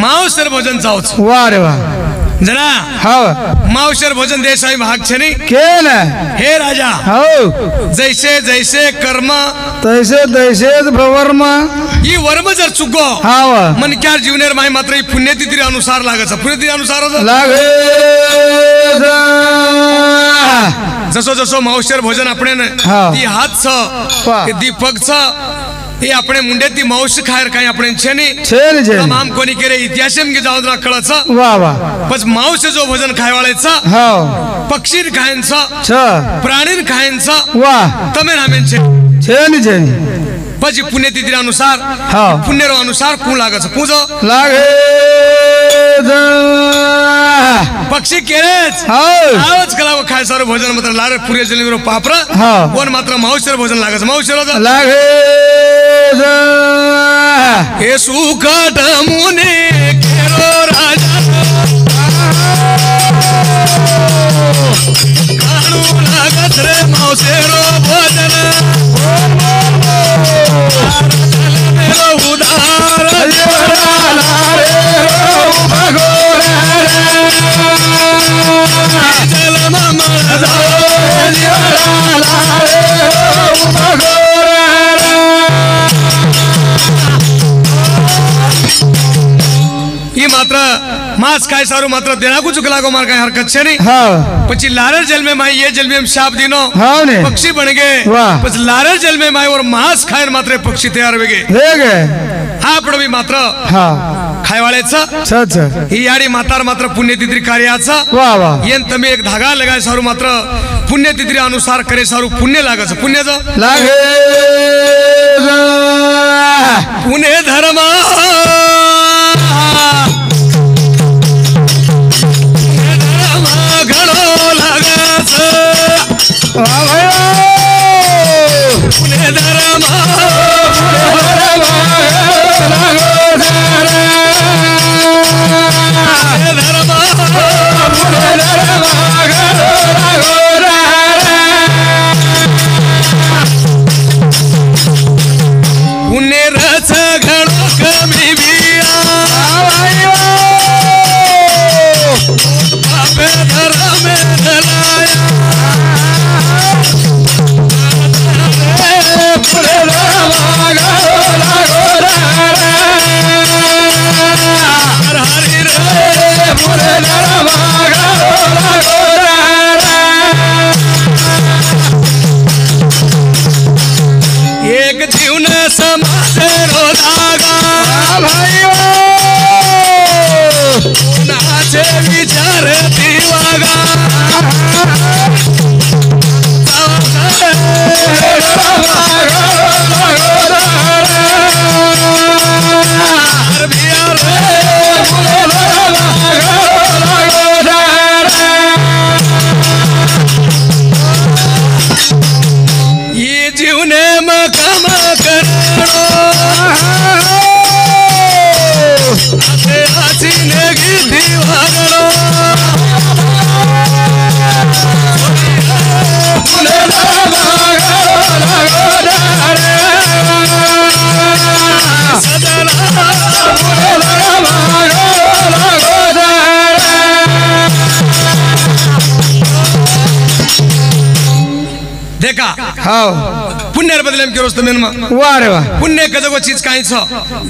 मावसर भोजन चावच वा रे वा जना हो मावसर भोजन देसाई भाग छनी केल हे राजा हो जैसे जैसे कर्म तैसे तैसेच भवर्मा ही वर्म जर चुको हाव मन क्या जीवनेर माय मात्र ही पुण्यतिथी अनुसार लागत पुण्यतिथी अनुसार लागे जसो जसो मावशर भोजन आपण हा. ती हात वा. दीपक हे आपण मुंडे ती मावश खायर काही आपण छेनी छेन छेन तमाम कोणी केले इतिहासम की जाऊन कळच वा वा बस मावश जो भोजन खायवाळेचा हो पक्षीर खायंचा छ प्राणीर खायंचा वा तमे नामेंचे छेन छेन પછી પુણ્યતિથિ અનુસાર હા પુણ્યરો અનુસાર કું લાગે છે પૂજો લાગે પક્ષી કેરેજ હાઉ આવજ કલાવો ખાય સારું ભોજન માત્ર લારે પૂરે જલીરો પાપરા હા કોણ માત્ર માવશર ભોજન લાગે છે માવશર લાગે એ સુખટ મુને કેરો રાજા કાણું લાગત રે માવશેરો ભોજન मेरो उदार ये मात्र मास काय सारू मात्र देना कुछ लागो मार काय हरकत छे नहीं हाँ પછી લારે જલ में माई ये जल में हम शाप दिनो हाँ ने पक्षी बन गए वाह પછી લારે जल में माई और मांस खायर मात्र पक्षी तयार हो गए हे गे आपण भी मात्र हाँ खाय वाळेचा छ छ ही याडी मातार मात्र पुण्यतिथी कार्याचा वाह वाह येन तुम्ही एक धागा लगाय सारू मात्र पुण्यतिथी अनुसार करे सारू पुण्य लागच पुण्यच लागे पुण्य धर्म पुण्य धर्म पुण्य रस घणो कमी बिया पापे धर्म धलाया एक जीवन समाज रो धागा नाचे विचार दिवागा ये जीवने मकम करो आते हसीने की दीवारो देखा हाँ पुण्य बदले में करो तुम्हें वाह रे वाह पुण्य का जो चीज काई छो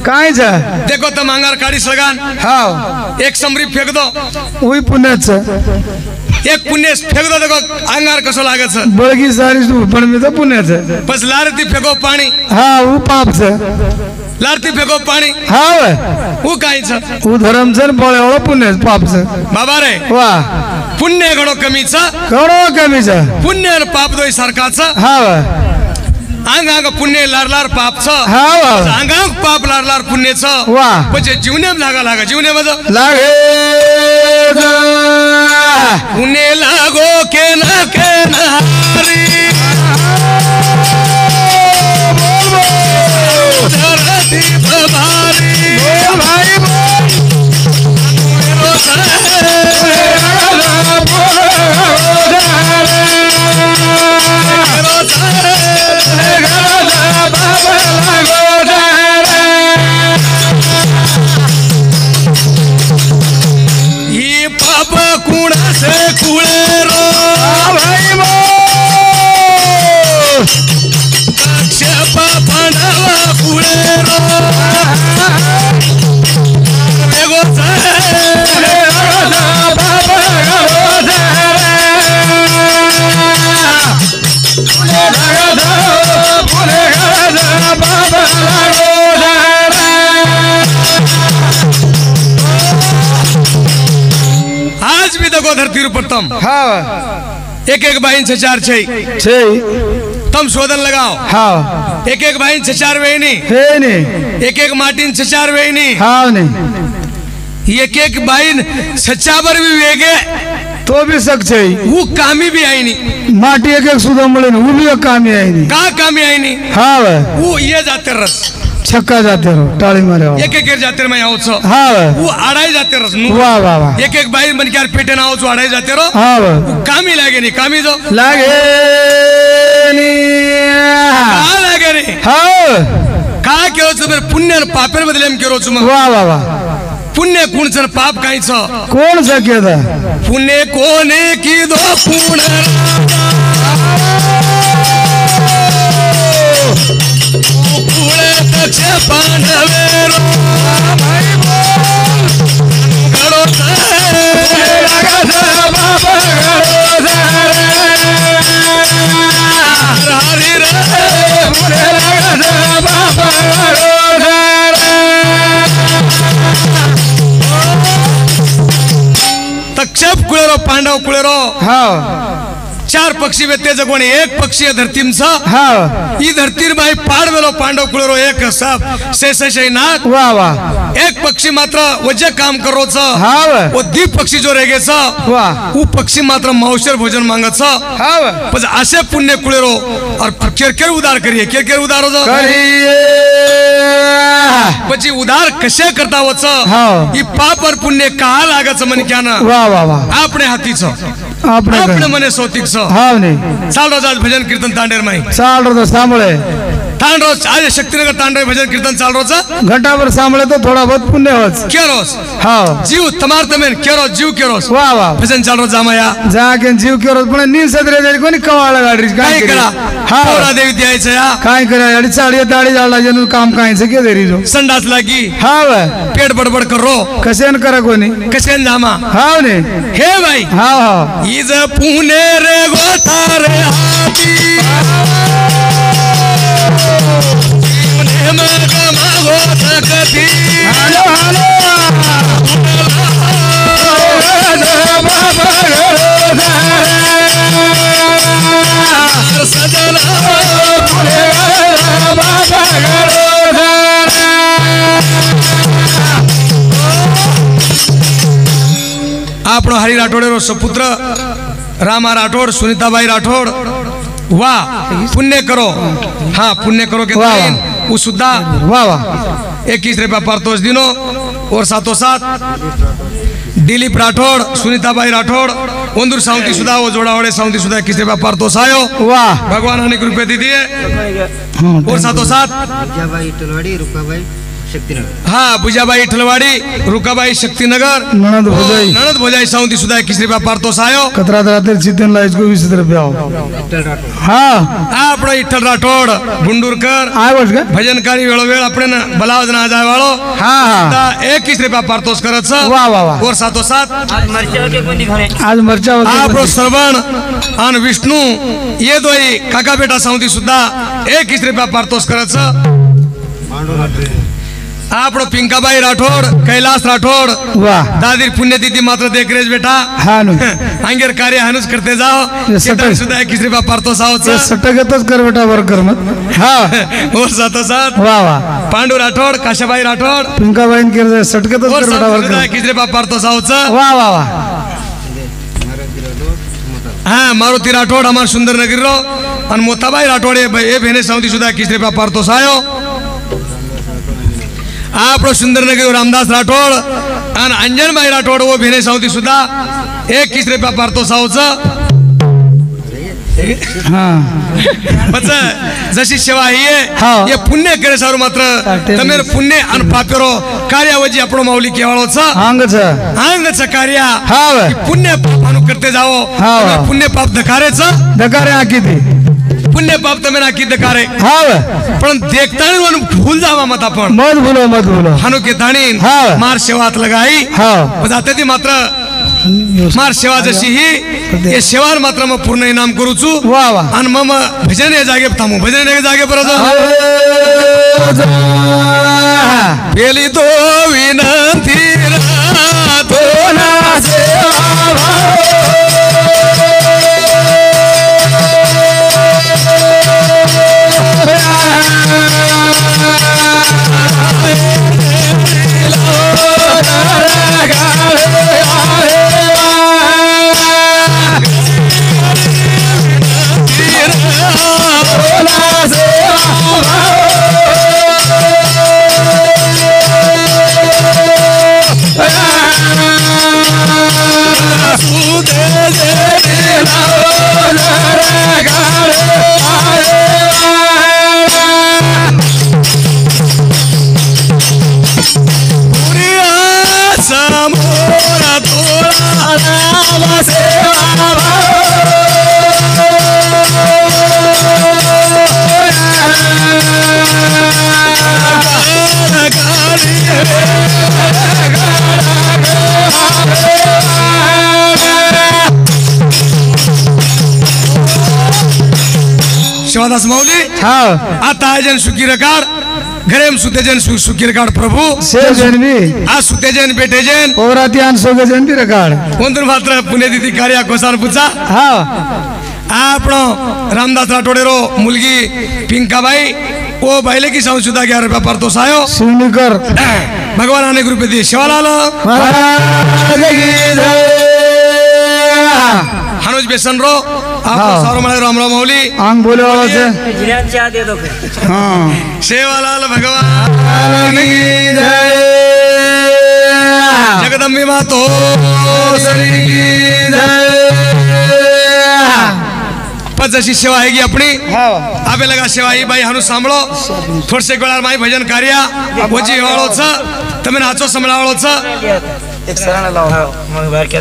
काय छ देखो तुम अंगार काढ़ी सगान हाँ एक समरी फेंक दो वही पुण्य छ एक पुण्य फेंक दो देखो अंगार कसो लागे छ बळगी सारी पण में तो पुण्य छ बस लारती फेंको पानी हाँ वो पाप छ लारती फेंको पानी हाँ वो काई छ वो धर्म छ बळे वाला पुण्य पाप छ बाबा रे वाह पुण्य घणो कमी छ करो कमी छ पुण्य और पाप दोई सरका छ हाँ आंग आंग पुण्य लार लार पाप छ हाँ आंग आंग पाप लार लार पुण्य छ वाह પછી જીવને લાગા લાગા જીવને મજો लागे પુण्य लागो के ना हरी धरती भवारी भाई पाप कुण से कुळे रो भाई बो कक्षप पांडव कुळे रो वेगो आज भी देखो धरती पर तम हाँ एक एक भाई से चार छे छे तम शोधन लगाओ हाँ एक एक भाई से चार वेनी है नहीं एक एक माटीन से चार वेनी हाँ नहीं एक एक भाई सच्चावर भी वेगे तो भी सकते वो कामी भी आई नहीं माटी एक एक सुधा मिले वो भी एक काम ही आई नहीं कहा कामी आई नहीं हाँ वो ये जाते रस छक्का जाते रहो टाली मारे एक एक जाते मैं आओ छो हाँ वो आड़ाई जाते रस वाह वाह वाह एक एक भाई बन के यार पेटे ना आओ छो आड़ाई जाते रहो हाँ कामी लागे नहीं कामी जो लागे कहा लागे नहीं हाँ कहा के हो मेरे पुण्य और पापेर बदले में करो छो वाह वाह वाह पुण्य कौन सा पाप कहीं छो कौन सा किया था पुण्य कोने की दो पुण्य पुणे तक्ष पांडवेरो भाई बोल गड़ो लगा था बाबा गड़ो हरि रे पुणे लगा था बाबा गड़ो तक्षप कुळेरो पांडव कुळेरो हाँ चार पक्षी वे तेज कोणी एक पक्षी है धरती में सा हाँ ई धरती भाई पाड़ वेलो पांडव कुळेरो एक सब से नाग वाह वाह एक पक्षी मात्र वजे काम करो छ हाँ वो दीप पक्षी जो रहेगे छ वाह वो पक्षी मात्र मौशर भोजन मांगत छ हाँ पण असे पुण्य कुळेरो और केर उदार करिए केर उदार हो करिए પછી ઉદાર કશે કરતા હો છો हाँ ઈ પાપ और पुण्य कहा लागे छ मन क्याना वाह वाह वाह આપણે હાથી છો आपने આપણે મને સોતિક છો हाँ नहीं ચાલ રોજ આજ ભજન કીર્તન તાંડેર માં साल रो तो सांभळे तांड रोज आज शक्तिनगर तांडे भजन कीर्तन चाल रोज घंटाभर सांभळे तो थोड़ा बहुत पुण्य होच केरोस हाँ जीव तमार तमेन केरो जीव केरोस वाह वाह भजन चाल रोज जामाया जाके जीव केरो पण नील सदरे जारी कोणी कवाळ गाडी काय करा हाँ पोरा देवी द्यायचं या काय करा अडी चाळी दाढी जाळला जनु काम काय से के देरी जो संडास लागी हाँ वे पेट बडबड करो कसेन करा कोणी कसेन जामा हाँ ने हे भाई हाँ हाँ इज पुणे रे गोतारे हाती जीवने मग मागो सकती हेलो हेलो सजना આપણો હરી રાઠોડેરો સપુત્ર રામા રાઠોડ સુनीताबाई राठोड वाह पुण्य करो हाँ पुण्य करो के वाह, वो सुद्धा वाह वाह 21 रुपया पारतोष दिनो और साथों साथ दिलीप राठोड सुनीताबाई राठोड ओंदूर सावंती सुद्धा वो जोड़ावड़े सावंती सुद्धा 21 रुपया पारतोष आयो वाह भगवान अनेक रुपये दी दिए और साथों साथ हाँ बुजाबाई ठलवाड़ी रुकाबाई शक्तिनगर ननद भोजाई ननद भोजाई सावंती सुद्धा 21 रुपया पारतोष आयो कतरा रात्री चितन लाइज को 20 रुपया हाँ આપણો ઇઠ્ઠલ રાઠોડ ગુંડુરકર આવ્યો છે ભજનકારી વેળોવેળ આપણે બલાવજ ના જાય વાળો हाँ हाँ 21 रुपया पारतोष કરે છે वाह वाह वाह और साथो साथ आज मरचा આપણો શ્રવણ અને વિષ્ણુ ये दोई काका बेटा सावंती सुद्धा 21 रुपया पारतोष કરે છે આપણો પિંકાબાઈ રાઠોડ कैलास राठोड वाह दादी पुण्यतिथी मात्र देख रेज बेटा हाँ नु अंगेर कार्य हानुस करते जाओ ये सटक- सुद्धा 21 रुपया पारतोष ये आहोत सटकतच कर बेटा वर्कर मत हाँ और साथो साथ वाह वाह पांडू राठोड काशाबाई राठोड पिंका बहन के सटकतच और कर बेटा साथो वर्कर सुद्धा 21 रुपया पारतोष आहोत वाह वाह वाह हाँ मारुती राठोड हमार सुंदर नगरी रो और मोताबाई राठोड ये बहने सावंती सुद्धा 21 रुपया पारतोष आयो આપણો સુંદરનગર રામદાસ રાઠોડ અને અંજનભાઈ રાઠોડ वो भेने सावती सुद्धा 21 रुपया पारतोष आहोत हाँ बच जशी सेवा ही हा. आहे ये पुण्य करे सारू मात्र तमेर पुण्य अन पापेरो कार्यावजी आपणो माऊली केवाळो छ अंग छ अंग छ कार्य हाव पुण्य पापानु करते जाओ हा. तमेर पुण्य पाप धकारे छ दकारे आकी थी पुण्य पाप तमेर आकी धकारे हाव पण देखतानी वन भूल जावा मत आपण मत बोलो हानु के ताणी हा. मार सेवात लगाई हाव जाते ती मात्र मार सेवा जशी ही ये सेवा मात्र मग पूर्ण इनाम करूचू वाह वाह आणि मग भजन या जागे थांबू भजन या जागे परत पेली तो विनंती तो ना शिवादास माऊली हाव आता जन सुखी रकार घरेम सुतेजन सुखी रकार प्रभु से जन भी आज सुतेजन बेटेजन पौराती आन सोगे जन भी रकाड ಒಂದ್ರ ಮಾತ್ರ ಪುಣ್ಯತಿಥಿ ಕಾರ್ಯ ಕೋಸಾನ ಪುಚ್ಚ हाव આપણો रामदास राठोडेरो मुलगी पिंकाबाई ओ बायले की संसुदा 11 रुपया परतोस आयो शिवनीकर भगवान अनेक रुपये दिए शिवालाल महाराज की जय हनुज बेसन रो आप सारो मळे राम राम मौली अंग बोले वाला से चाह दे दो फिर हाँ सेवालाल भगवान की जय जगदम्बे मातो श्री की जय पण जशी सेवा आहे की आपली हाव आबे लगा सेवा ही बाई हनु सांभळो थोडसे गोळार माई भजन कार्य वजी वाळो छ तमे नाचो संभळावळो छ एक सराना लाओ मग बाहेर क्या